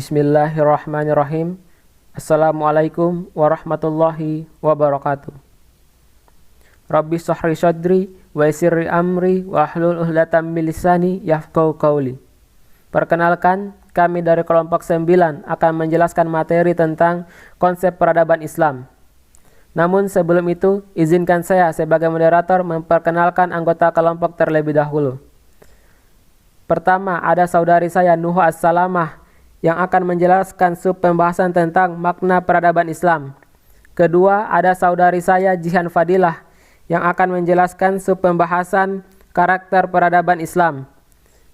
Bismillahirrahmanirrahim. Assalamualaikum warahmatullahi wabarakatuh. Rabbi shrah sadri wa yassir amri wa hlul 'uqdatam min lisani yafqahu qawli. Perkenalkan, kami dari kelompok 9 akan menjelaskan materi tentang konsep peradaban Islam. Namun sebelum itu, izinkan saya sebagai moderator memperkenalkan anggota kelompok terlebih dahulu. Pertama, ada saudari saya Nuh As-Salamah yang akan menjelaskan sub pembahasan tentang makna peradaban Islam. Kedua, ada saudari saya Jihan Fadilah yang akan menjelaskan sub pembahasan karakter peradaban Islam.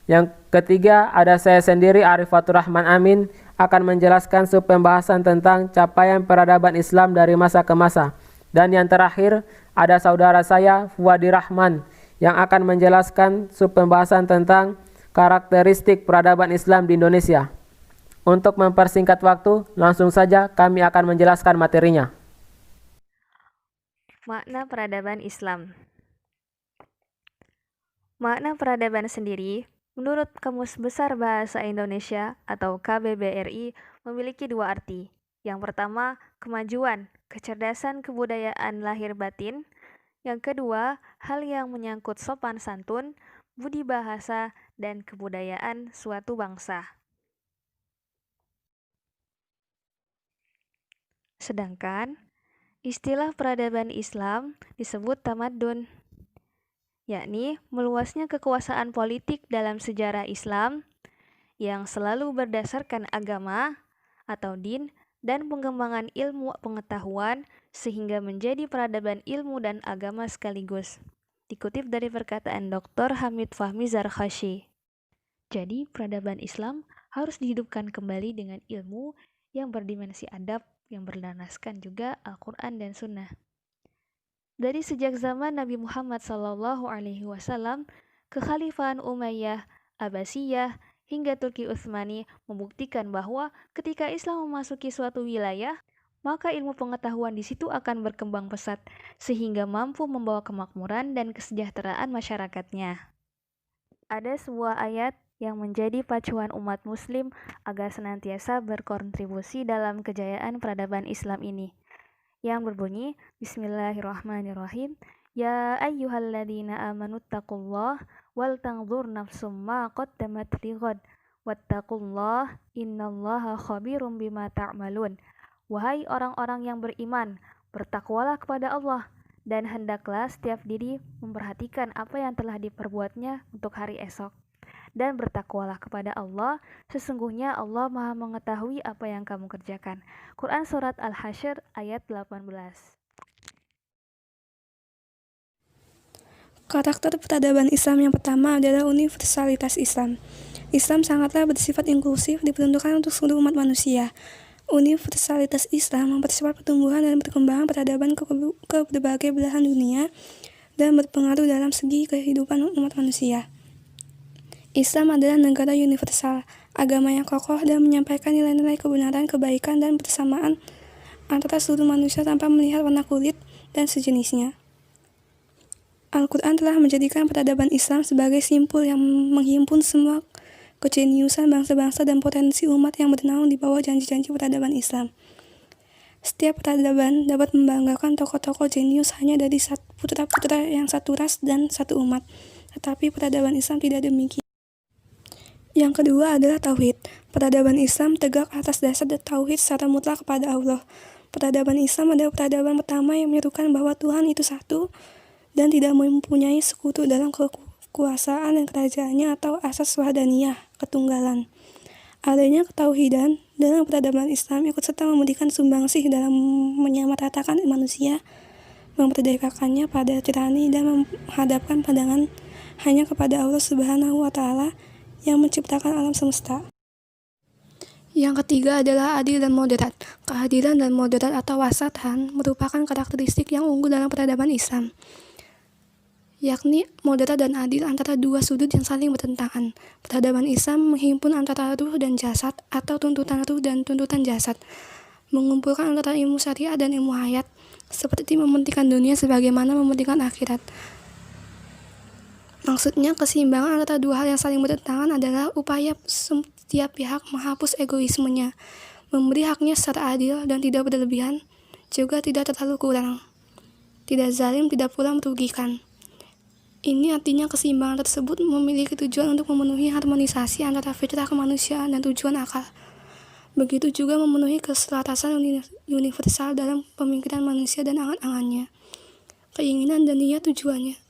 Yang ketiga, ada saya sendiri Arifatur Rahman Amin akan menjelaskan sub pembahasan tentang capaian peradaban Islam dari masa ke masa. Dan yang terakhir, ada saudara saya Fuadi Rahman yang akan menjelaskan sub pembahasan tentang karakteristik peradaban Islam di Indonesia. Untuk mempersingkat waktu, langsung saja kami akan menjelaskan materinya. Makna peradaban Islam. Makna peradaban sendiri, menurut Kamus Besar Bahasa Indonesia atau KBBRI, memiliki dua arti. Yang pertama, kemajuan, kecerdasan kebudayaan lahir batin. Yang kedua, hal yang menyangkut sopan santun, budi bahasa, dan kebudayaan suatu bangsa. Sedangkan, istilah peradaban Islam disebut tamadun, yakni meluasnya kekuasaan politik dalam sejarah Islam yang selalu berdasarkan agama atau din dan pengembangan ilmu pengetahuan sehingga menjadi peradaban ilmu dan agama sekaligus. Dikutip dari perkataan Dr. Hamid Fahmi Zarkhashi. Jadi, peradaban Islam harus dihidupkan kembali dengan ilmu yang berdimensi adab yang berlandaskan juga Al-Quran dan Sunnah. Dari sejak zaman Nabi Muhammad SAW, kekhalifahan Umayyah, Abbasiyah, hingga Turki Utsmani membuktikan bahwa ketika Islam memasuki suatu wilayah, maka ilmu pengetahuan di situ akan berkembang pesat, sehingga mampu membawa kemakmuran dan kesejahteraan masyarakatnya. Ada sebuah ayat yang menjadi pacuan umat muslim agar senantiasa berkontribusi dalam kejayaan peradaban Islam ini, yang berbunyi, Bismillahirrahmanirrahim, Ya ayyuhalladzina amanuttaqullah wal tanzur nafsum ma qaddamat lighad wattaqullah innallaha khabirum bima ta'malun. Wahai orang-orang yang beriman, bertakwalah kepada Allah, dan hendaklah setiap diri memperhatikan apa yang telah diperbuatnya untuk hari esok. Dan bertakwalah kepada Allah, sesungguhnya Allah Maha mengetahui apa yang kamu kerjakan. Quran Surat Al-Hasyr ayat 18. Karakter peradaban Islam yang pertama adalah universalitas Islam. Islam sangatlah bersifat inklusif, diperuntukkan untuk seluruh umat manusia. Universalitas Islam mempersifat pertumbuhan dan perkembangan peradaban ke berbagai belahan dunia dan berpengaruh dalam segi kehidupan umat manusia. Islam adalah negara universal, agama yang kokoh dan menyampaikan nilai-nilai kebenaran, kebaikan, dan persamaan antara seluruh manusia tanpa melihat warna kulit dan sejenisnya. Al-Quran telah menjadikan peradaban Islam sebagai simpul yang menghimpun semua kejeniusan bangsa-bangsa dan potensi umat yang bernaung di bawah janji-janji peradaban Islam. Setiap peradaban dapat membanggakan tokoh-tokoh jenius hanya dari putra-putra yang satu ras dan satu umat, tetapi peradaban Islam tidak demikian. Yang kedua adalah Tauhid. Peradaban Islam tegak atas dasar Tauhid secara mutlak kepada Allah. Peradaban Islam adalah peradaban pertama yang menyerukan bahwa Tuhan itu satu dan tidak mempunyai sekutu dalam kekuasaan dan kerajaannya atau asas wahdaniyah, ketunggalan. Adanya ketauhidan dalam peradaban Islam ikut serta memberikan sumbangsih dalam menyamaratakan manusia, memerdekakannya pada tirani dan menghadapkan pandangan hanya kepada Allah Subhanahu wa Ta'ala yang menciptakan alam semesta. Yang ketiga adalah adil dan moderat. Keadilan dan moderat atau wasatan merupakan karakteristik yang unggul dalam peradaban Islam, yakni moderat dan adil antara dua sudut yang saling bertentangan. Peradaban Islam menghimpun antara ruh dan jasad atau tuntutan ruh dan tuntutan jasad, mengumpulkan antara ilmu syariat dan ilmu hayat, seperti mementingkan dunia sebagaimana mementingkan akhirat. Maksudnya, keseimbangan antara dua hal yang saling bertentangan adalah upaya setiap pihak menghapus egoismenya, memberi haknya secara adil dan tidak berlebihan, juga tidak terlalu kurang, tidak zalim, tidak pula merugikan. Ini artinya keseimbangan tersebut memiliki tujuan untuk memenuhi harmonisasi antara fitrah kemanusiaan dan tujuan akal. Begitu juga memenuhi keselarasan universal dalam pemikiran manusia dan angan-angannya, keinginan dan niat tujuannya.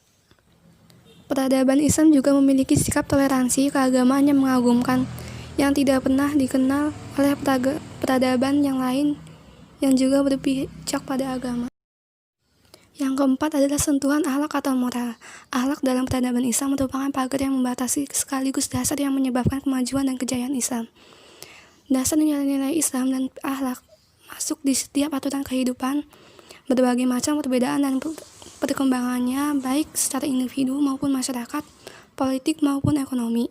Peradaban Islam juga memiliki sikap toleransi keagamaan yang mengagumkan, yang tidak pernah dikenal oleh peradaban yang lain yang juga berpijak pada agama. Yang keempat adalah sentuhan akhlak atau moral. Akhlak dalam peradaban Islam merupakan pagar yang membatasi sekaligus dasar yang menyebabkan kemajuan dan kejayaan Islam. Dasar nilai-nilai Islam dan akhlak masuk di setiap aturan kehidupan, berbagai macam perbedaan dan perkembangannya baik secara individu maupun masyarakat, politik maupun ekonomi.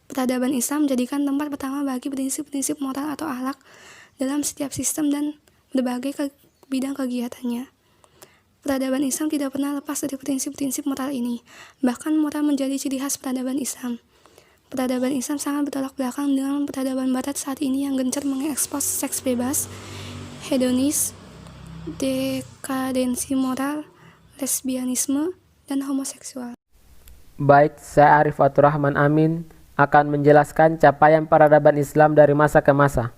Peradaban Islam menjadikan tempat pertama bagi prinsip-prinsip moral atau akhlak dalam setiap sistem dan berbagai bidang kegiatannya. Peradaban Islam tidak pernah lepas dari prinsip-prinsip moral ini. Bahkan moral menjadi ciri khas peradaban Islam. Peradaban Islam sangat bertolak belakang dengan peradaban Barat saat ini yang gencar mengekspos seks bebas, hedonis, dekadensi moral, lesbianisme, dan homoseksual. Baik, saya Arif Fatur Rahman Amin akan menjelaskan capaian peradaban Islam dari masa ke masa.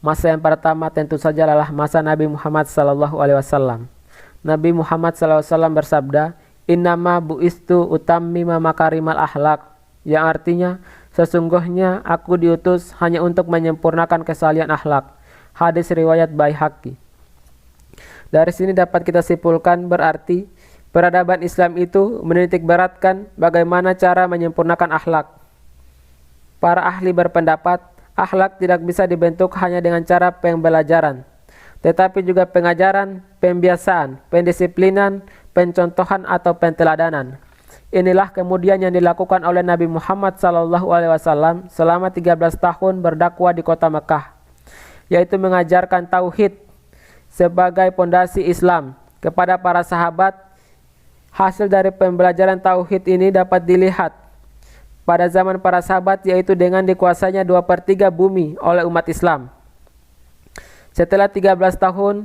Masa yang pertama tentu saja adalah masa Nabi Muhammad SAW. Nabi Muhammad SAW bersabda, "Innama bu'istu utammima makarimal akhlak," yang artinya, sesungguhnya aku diutus hanya untuk menyempurnakan kesalihan akhlak. Hadis riwayat Baihaqi. Dari sini dapat kita simpulkan berarti peradaban Islam itu menitik beratkan bagaimana cara menyempurnakan akhlak. Para ahli berpendapat, akhlak tidak bisa dibentuk hanya dengan cara pembelajaran, tetapi juga pengajaran, pembiasaan, pendisiplinan, pencontohan atau penteladanan. Inilah kemudian yang dilakukan oleh Nabi Muhammad SAW selama 13 tahun berdakwah di kota Mekah, yaitu mengajarkan tauhid sebagai pondasi Islam kepada para sahabat. Hasil dari pembelajaran tauhid ini dapat dilihat pada zaman para sahabat, yaitu dengan dikuasainya 2/3 bumi oleh umat Islam. Setelah 13 tahun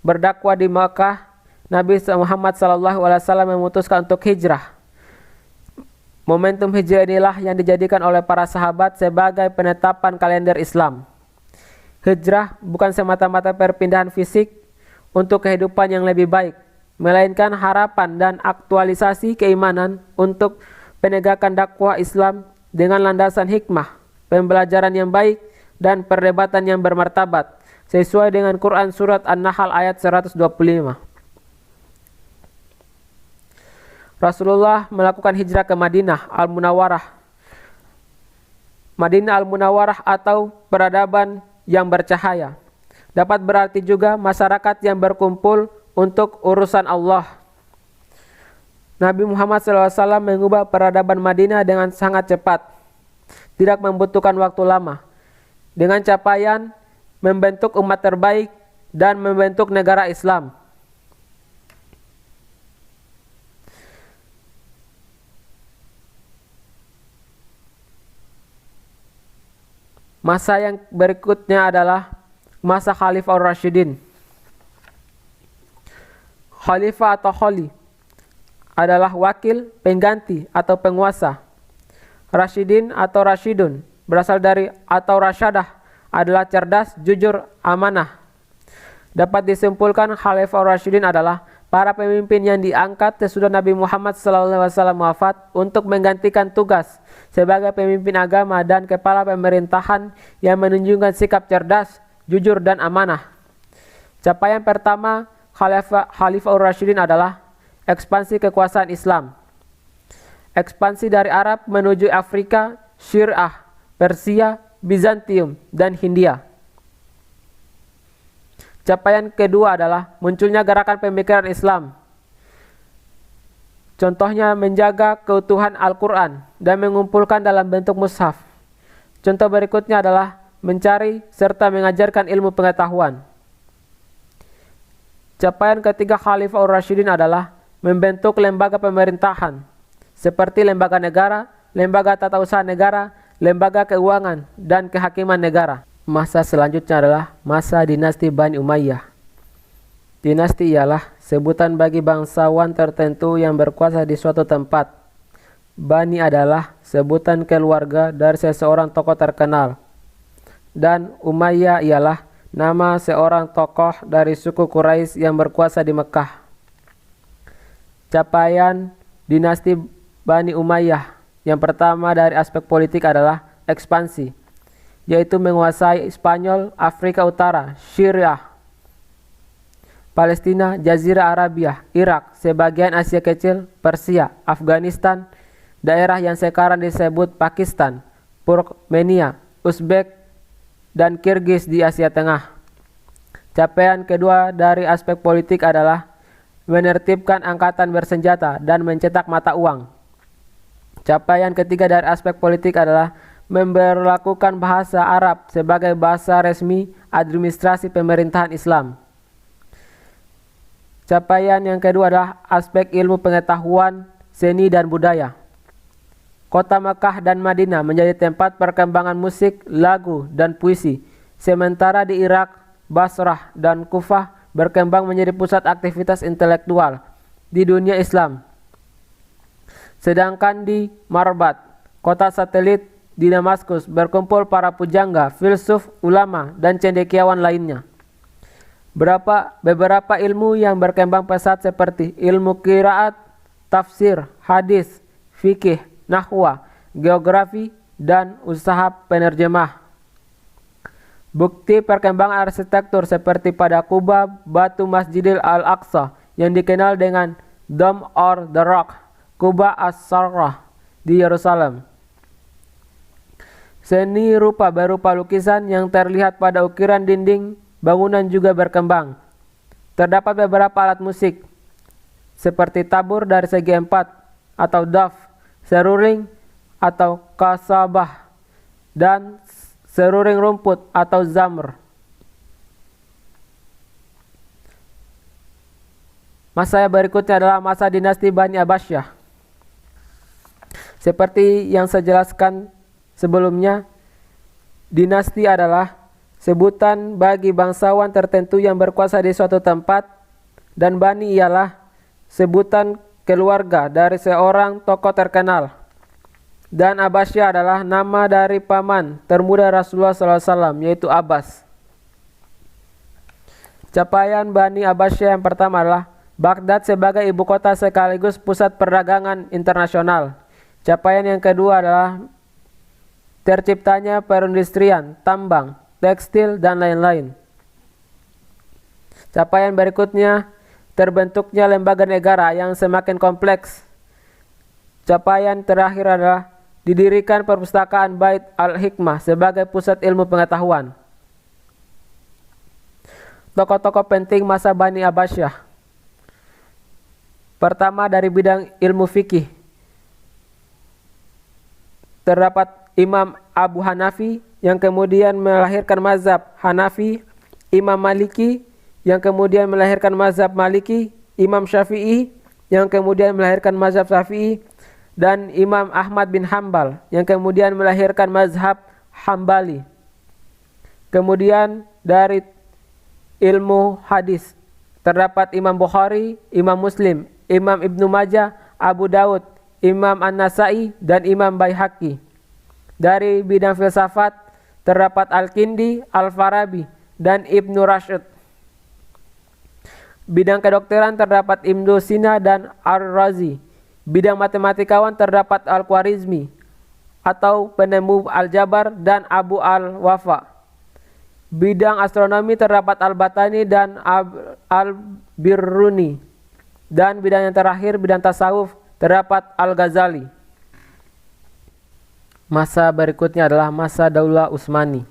berdakwah di Makkah, Nabi Muhammad SAW memutuskan untuk hijrah. Momentum hijrah inilah yang dijadikan oleh para sahabat sebagai penetapan kalender Islam. Hijrah bukan semata-mata perpindahan fisik untuk kehidupan yang lebih baik, melainkan harapan dan aktualisasi keimanan untuk penegakan dakwah Islam dengan landasan hikmah, pembelajaran yang baik, dan perdebatan yang bermartabat, sesuai dengan Quran Surat An-Nahl ayat 125. Rasulullah melakukan hijrah ke Madinah Al-Munawwarah. Madinah Al-Munawwarah atau peradaban yang bercahaya dapat berarti juga masyarakat yang berkumpul untuk urusan Allah. Nabi Muhammad SAW mengubah peradaban Madinah dengan sangat cepat, tidak membutuhkan waktu lama, dengan capaian membentuk umat terbaik dan membentuk negara Islam. Masa yang berikutnya adalah masa Khalifah Ar-Rasyidin. Khalifah atau khali adalah wakil, pengganti, atau penguasa. Rasyidin atau Rasyidun berasal dari atau rasyadah adalah cerdas, jujur, amanah. Dapat disimpulkan Khalifah Rasyidin adalah para pemimpin yang diangkat sesudah Nabi Muhammad SAW wafat untuk menggantikan tugas sebagai pemimpin agama dan kepala pemerintahan yang menunjukkan sikap cerdas, jujur, dan amanah. Capaian pertama Khalifah Rasyidin adalah ekspansi kekuasaan Islam. Ekspansi dari Arab menuju Afrika, Syirah, Persia, Bizantium, dan Hindia. Capaian kedua adalah munculnya gerakan pemikiran Islam. Contohnya menjaga keutuhan Al-Quran dan mengumpulkan dalam bentuk mushaf. Contoh berikutnya adalah mencari serta mengajarkan ilmu pengetahuan. Capaian ketiga Khalifah Ar-Rasyidin adalah membentuk lembaga pemerintahan seperti lembaga negara, lembaga tata usaha negara, lembaga keuangan, dan kehakiman negara. Masa selanjutnya adalah masa dinasti Bani Umayyah. Dinasti ialah sebutan bagi bangsawan tertentu yang berkuasa di suatu tempat. Bani adalah sebutan keluarga dari seseorang tokoh terkenal. Dan Umayyah ialah nama seorang tokoh dari suku Quraisy yang berkuasa di Mekah. Capaian dinasti Bani Umayyah yang pertama dari aspek politik adalah ekspansi, yaitu menguasai Spanyol, Afrika Utara, Syria, Palestina, Jazirah Arabia, Irak, sebagian Asia Kecil, Persia, Afghanistan, daerah yang sekarang disebut Pakistan, Turkmenia, Uzbek, dan Kirgiz di Asia Tengah. Capaian kedua dari aspek politik adalah menertibkan angkatan bersenjata dan mencetak mata uang. Capaian ketiga dari aspek politik adalah memberlakukan bahasa Arab sebagai bahasa resmi administrasi pemerintahan Islam. Capaian yang kedua adalah aspek ilmu pengetahuan, seni, dan budaya. Kota Mekah dan Madinah menjadi tempat perkembangan musik, lagu, dan puisi. Sementara di Irak, Basrah, dan Kufah berkembang menjadi pusat aktivitas intelektual di dunia Islam. Sedangkan di Marbat, kota satelit di Damaskus, berkumpul para pujangga, filsuf, ulama, dan cendekiawan lainnya. Beberapa ilmu yang berkembang pesat seperti ilmu qiraat, tafsir, hadis, fikih, nahwa, geografi, dan usaha penerjemah. Bukti perkembangan arsitektur seperti pada Kuba, batu Masjidil Al-Aqsa yang dikenal dengan Dome or the Rock, Kuba As-Sarrah di Yerusalem. Seni rupa berupa lukisan yang terlihat pada ukiran dinding bangunan juga berkembang. Terdapat beberapa alat musik seperti tabur dari segi empat atau daf, seruling atau kasabah, dan seruling rumput atau zamr. Masa berikutnya adalah masa dinasti Bani Abbasiyah. Seperti yang saya jelaskan sebelumnya, dinasti adalah sebutan bagi bangsawan tertentu yang berkuasa di suatu tempat, dan Bani ialah sebutan keluarga dari seorang tokoh terkenal. Dan Abbasiyah adalah nama dari paman termuda Rasulullah SAW, yaitu Abbas. Capaian Bani Abbasiyah yang pertama adalah Baghdad sebagai ibu kota sekaligus pusat perdagangan internasional. Capaian yang kedua adalah terciptanya perindustrian, tambang, tekstil, dan lain-lain. Capaian berikutnya terbentuknya lembaga negara yang semakin kompleks. Capaian terakhir adalah didirikan perpustakaan Bait Al-Hikmah sebagai pusat ilmu pengetahuan. Tokoh-tokoh penting masa Bani Abbasiyah. Pertama dari bidang ilmu fikih, terdapat Imam Abu Hanafi yang kemudian melahirkan mazhab Hanafi, Imam Maliki yang kemudian melahirkan mazhab Maliki, Imam Syafi'i yang kemudian melahirkan mazhab Syafi'i, dan Imam Ahmad bin Hambal yang kemudian melahirkan mazhab Hambali. Kemudian dari ilmu hadis terdapat Imam Bukhari, Imam Muslim, Imam Ibnu Majah, Abu Daud, Imam An-Nasai, dan Imam Baihaqi. Dari bidang filsafat terdapat Al-Kindi, Al-Farabi, dan Ibnu Rashid. Bidang kedokteran terdapat Ibnu Sina dan Ar-Razi. Bidang matematikawan terdapat Al-Khwarizmi atau penemu Al-Jabar dan Abu Al-Wafa. Bidang astronomi terdapat Al-Batani dan Al-Birruni. Dan bidang yang terakhir, bidang tasawuf, terdapat Al-Ghazali. Masa berikutnya adalah masa Daulah Utsmani.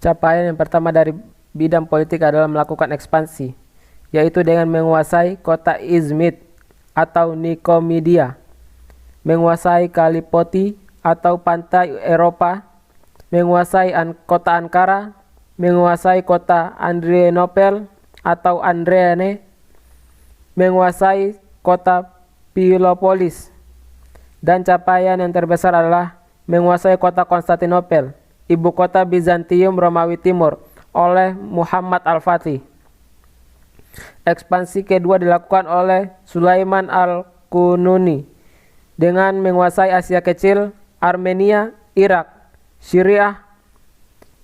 Capaian yang pertama dari bidang politik adalah melakukan ekspansi, yaitu dengan menguasai kota Izmit atau Nikomedia, menguasai Kalipoti atau pantai Eropa, menguasai kota Ankara, menguasai kota Adrianople atau Andriane menguasai kota Pilopolis, dan capaian yang terbesar adalah menguasai kota Konstantinopel, ibu kota Bizantium Romawi Timur, oleh Muhammad Al-Fatih. Ekspansi kedua dilakukan oleh Sulaiman Al-Qununi dengan menguasai Asia Kecil, Armenia, Irak, Syria,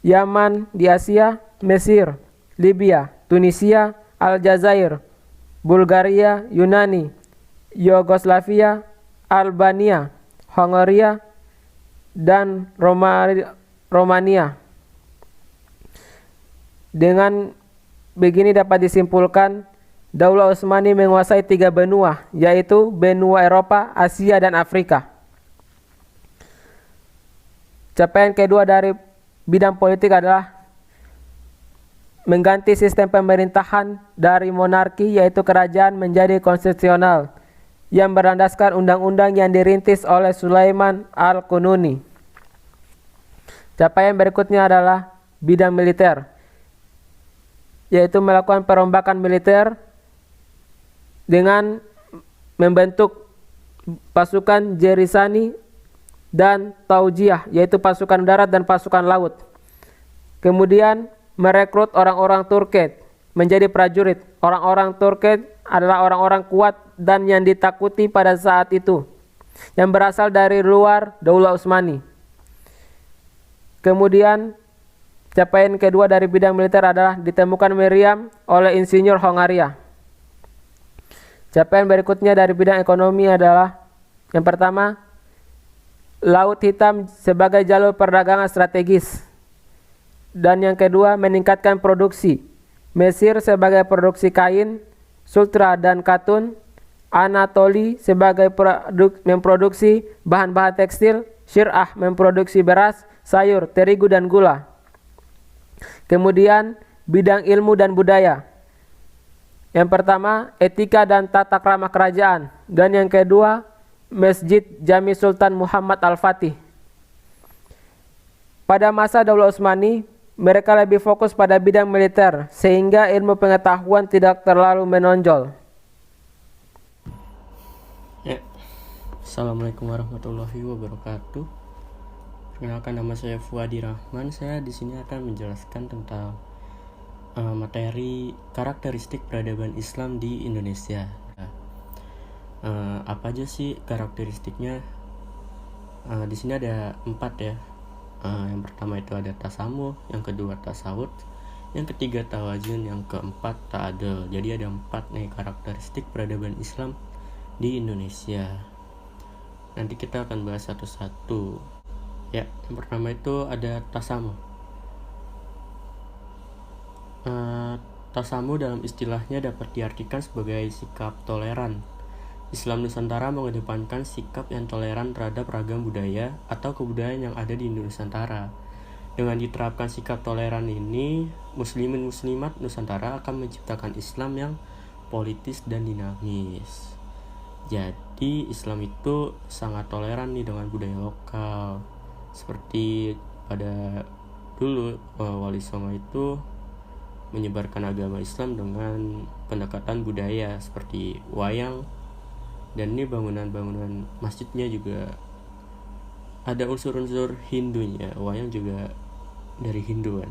Yaman di Asia, Mesir, Libya, Tunisia, Aljazair, Bulgaria, Yunani, Yugoslavia, Albania, Hongaria, dan Romania. Dengan begini dapat disimpulkan Daulah Utsmani menguasai 3 benua, yaitu benua Eropa, Asia, dan Afrika. Capaian kedua dari bidang politik adalah mengganti sistem pemerintahan dari monarki, yaitu kerajaan, menjadi konstitusional yang berlandaskan undang-undang yang dirintis oleh Sulaiman Al-Qununi. Capaian berikutnya adalah bidang militer, yaitu melakukan perombakan militer dengan membentuk pasukan Jerisani dan Taujiyah, yaitu pasukan darat dan pasukan laut. Kemudian merekrut orang-orang Turki menjadi prajurit. Orang-orang Turki adalah orang-orang kuat dan yang ditakuti pada saat itu, yang berasal dari luar Daulah Utsmani. Kemudian capaian kedua dari bidang militer adalah ditemukan meriam oleh insinyur Hongaria. Capaian berikutnya dari bidang ekonomi adalah yang pertama, Laut Hitam sebagai jalur perdagangan strategis. Dan yang kedua, meningkatkan produksi. Mesir sebagai produksi kain, sutra dan katun. Anatoli sebagai memproduksi bahan-bahan tekstil. Syirah memproduksi beras, sayur, terigu, dan gula. Kemudian bidang ilmu dan budaya. Yang pertama, etika dan tata krama kerajaan. Dan yang kedua, Masjid Jami Sultan Muhammad Al-Fatih. Pada masa Daulah Utsmani, mereka lebih fokus pada bidang militer, sehingga ilmu pengetahuan tidak terlalu menonjol. Ya. Assalamualaikum warahmatullahi wabarakatuh. Perkenalkan, nama saya Fuadi Rahman. Saya di sini akan menjelaskan tentang materi karakteristik peradaban Islam di Indonesia. Apa aja sih karakteristiknya? Di sini ada 4 ya. Yang pertama itu ada tasamuh, yang kedua tasawuf, yang ketiga tawazun, yang keempat ta'adul. Jadi ada 4 nih karakteristik peradaban Islam di Indonesia. Nanti kita akan bahas satu-satu. Ya, yang pertama itu ada tasamuh. Tasamuh dalam istilahnya dapat diartikan sebagai sikap toleran. Islam Nusantara mengedepankan sikap yang toleran terhadap ragam budaya atau kebudayaan yang ada di Nusantara. Dengan diterapkan sikap toleran ini, muslimin muslimat Nusantara akan menciptakan Islam yang politis dan dinamis. Jadi Islam itu sangat toleran nih dengan budaya lokal. Seperti pada dulu Wali Songo itu menyebarkan agama Islam dengan pendekatan budaya seperti wayang. Dan ini bangunan-bangunan masjidnya juga ada unsur-unsur Hindunya. Wayang juga dari Hinduan.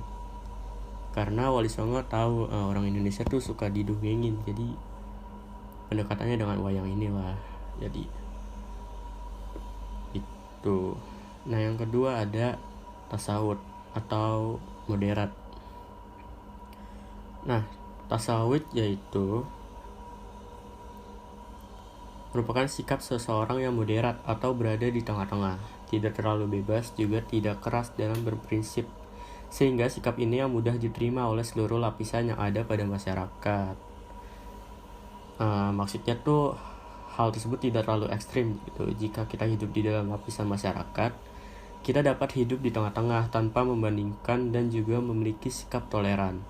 Karena Wali Songo tahu orang Indonesia tuh suka didongengin. Jadi pendekatannya dengan wayang inilah. Jadi itu. Nah, yang kedua ada tasawuf atau moderat. Nah, tasawuf yaitu merupakan sikap seseorang yang moderat atau berada di tengah-tengah, tidak terlalu bebas, juga tidak keras dalam berprinsip, sehingga sikap ini yang mudah diterima oleh seluruh lapisan yang ada pada masyarakat. Maksudnya tuh hal tersebut tidak terlalu ekstrim gitu. Jika kita hidup di dalam lapisan masyarakat, kita dapat hidup di tengah-tengah tanpa membandingkan dan juga memiliki sikap toleran.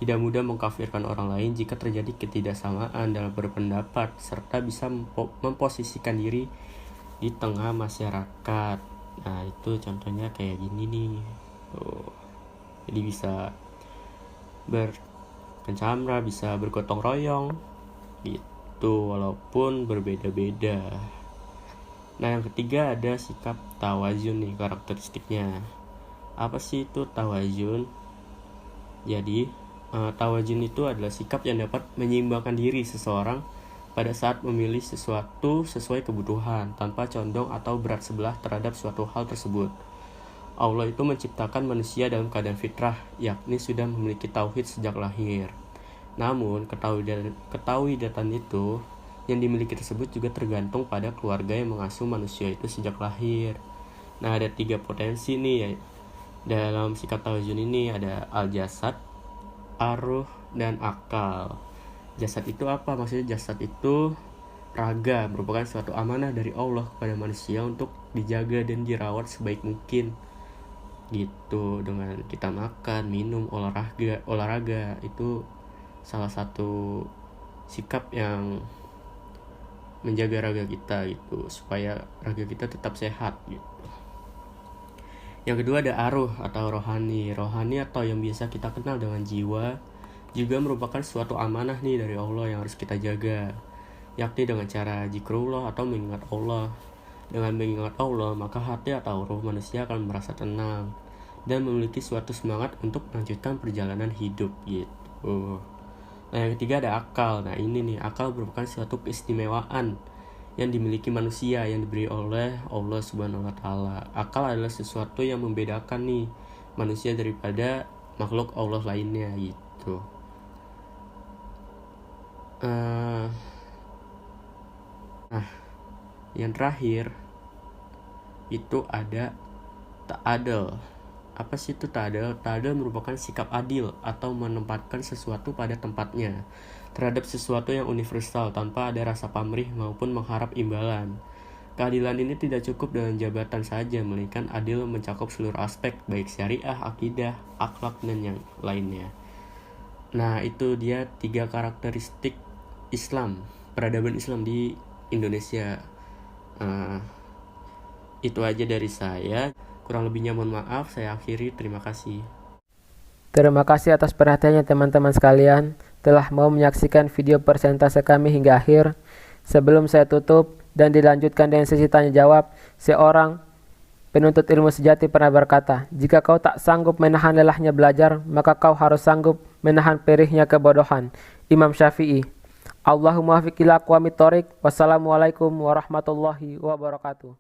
Tidak mudah mengkafirkan orang lain jika terjadi ketidaksamaan dalam berpendapat, serta bisa memposisikan diri di tengah masyarakat. Nah, itu contohnya kayak gini nih. Jadi bisa pencamra, bisa bergotong royong gitu, walaupun berbeda-beda. Nah, yang ketiga ada sikap tawazun nih karakteristiknya. Apa sih itu tawazun? Jadi, tawazun itu adalah sikap yang dapat menyeimbangkan diri seseorang pada saat memilih sesuatu sesuai kebutuhan, tanpa condong atau berat sebelah terhadap suatu hal tersebut. Allah itu menciptakan manusia dalam keadaan fitrah, yakni sudah memiliki tauhid sejak lahir. Namun, ketauhidan itu yang dimiliki tersebut juga tergantung pada keluarga yang mengasuh manusia itu sejak lahir. Nah, ada 3 potensi nih ya. Dalam sikap tawazun ini ada al-jasad, ar-ruh, dan akal. Jasad itu apa? Maksudnya jasad itu raga, merupakan suatu amanah dari Allah kepada manusia untuk dijaga dan dirawat sebaik mungkin. Gitu, dengan kita makan, minum, olahraga itu salah satu sikap yang menjaga raga kita gitu, supaya raga kita tetap sehat gitu. Yang kedua ada aruh atau rohani. Rohani atau yang biasa kita kenal dengan jiwa juga merupakan suatu amanah nih dari Allah yang harus kita jaga, yakni dengan cara zikrullah atau mengingat Allah. Dengan mengingat Allah, maka hati atau ruh manusia akan merasa tenang dan memiliki suatu semangat untuk melanjutkan perjalanan hidup gitu. Nah, yang ketiga ada akal. Nah, ini nih, akal merupakan suatu keistimewaan yang dimiliki manusia yang diberi oleh Allah Subhanahu wa taala. Akal adalah sesuatu yang membedakan nih manusia daripada makhluk Allah lainnya gitu. Nah, yang terakhir itu ada ta'adul. Apa sih itu ta'adul? Ta'adul merupakan sikap adil atau menempatkan sesuatu pada tempatnya terhadap sesuatu yang universal tanpa ada rasa pamrih maupun mengharap imbalan. Keadilan ini tidak cukup dengan jabatan saja, melainkan adil mencakup seluruh aspek baik syariah, akidah, akhlak, dan yang lainnya. Nah, itu dia 3 karakteristik Islam, peradaban Islam di Indonesia. Itu aja dari saya. Kurang lebihnya mohon maaf, saya akhiri. Terima kasih. Terima kasih atas perhatiannya teman-teman sekalian telah mau menyaksikan video persentase kami hingga akhir. Sebelum saya tutup dan dilanjutkan dengan sesi tanya jawab, seorang penuntut ilmu sejati pernah berkata, jika kau tak sanggup menahan lelahnya belajar, maka kau harus sanggup menahan perihnya kebodohan. Imam Syafi'i. Allahumma fiq ila aqwamit thoriq. Wassalamualaikum warahmatullahi wabarakatuh.